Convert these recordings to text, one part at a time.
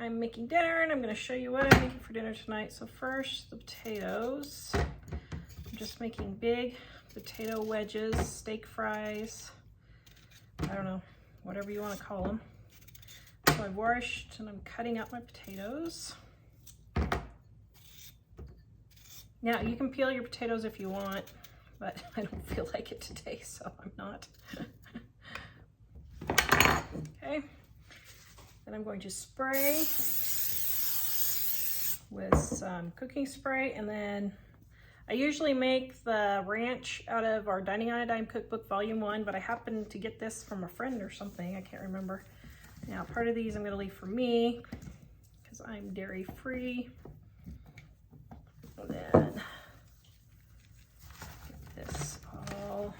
I'm making dinner and I'm going to show you what I'm making for dinner tonight. So first, the potatoes. I'm just making big potato wedges, steak fries, I don't know, whatever you want to call them. So I've washed and I'm cutting up my potatoes. Now you can peel your potatoes if you want, but I don't feel like it today, so I'm not. Okay, then I'm going to spray with some cooking spray, and then I usually make the ranch out of our Dining on a Dime Cookbook Volume 1, but I happened to get this from a friend or something, I can't remember. Now part of these I'm going to leave for me because I'm dairy free. And then get this all.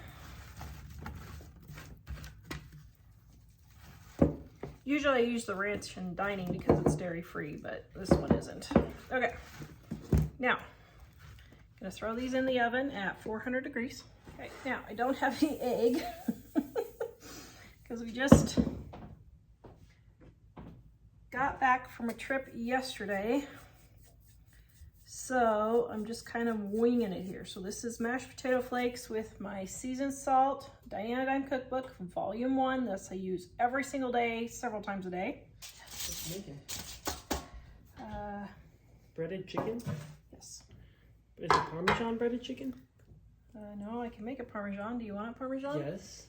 Usually I use the ranch in dining because it's dairy free, but this one isn't. Okay, now I'm gonna throw these in the oven at 400 degrees. Okay, now I don't have any egg because we just got back from a trip yesterday. So I'm just kind of winging it here. So this is mashed potato flakes with my seasoned salt, Dining on a Dime Cookbook, Volume 1. This I use every single day, several times a day. What's making? Breaded chicken? Yes. Is it Parmesan breaded chicken? No, I can make a Parmesan. Do you want a Parmesan? Yes.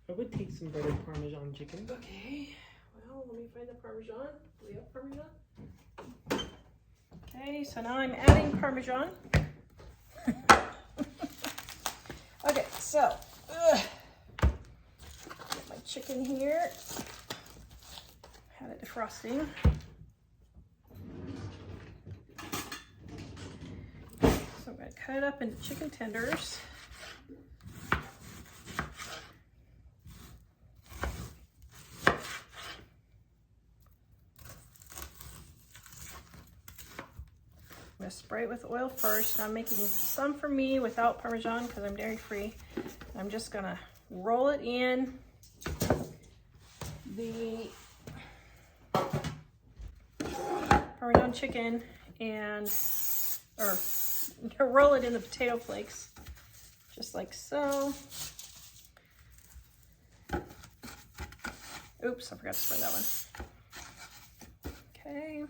I would take some breaded Parmesan chicken. Okay. Well, let me find the Parmesan. Do we have Parmesan? Okay, so now I'm adding Parmesan. Okay, so get my chicken here. Had it defrosting. So I'm going to cut it up into chicken tenders. I'm going to spray it with oil first. I'm making some for me without Parmesan because I'm dairy free. I'm just going to roll it in the Parmesan chicken and, or roll it in the potato flakes, just like so. Oops, I forgot to spray that one. Okay.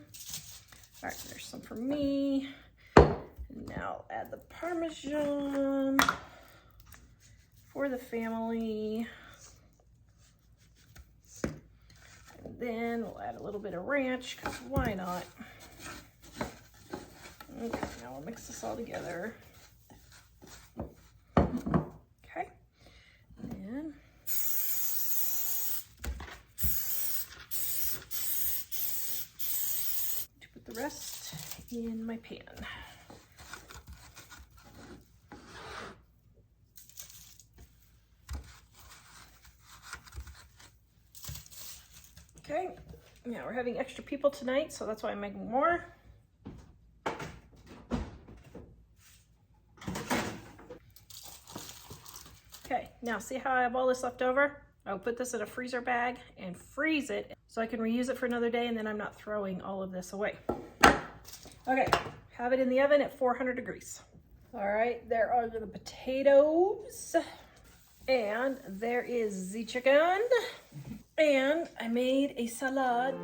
All right, there's some for me. And now I'll add the Parmesan for the family. And then we'll add a little bit of ranch, because why not? Okay, now we'll mix this all together. Okay, and put the rest in my pan. Okay, now we're having extra people tonight, so that's why I'm making more. Okay, now see how I have all this left over? I'll put this in a freezer bag and freeze it so I can reuse it for another day, and then I'm not throwing all of this away. Okay, have it in the oven at 400 degrees. All right, there are the potatoes, and there is the chicken, and I made a salad.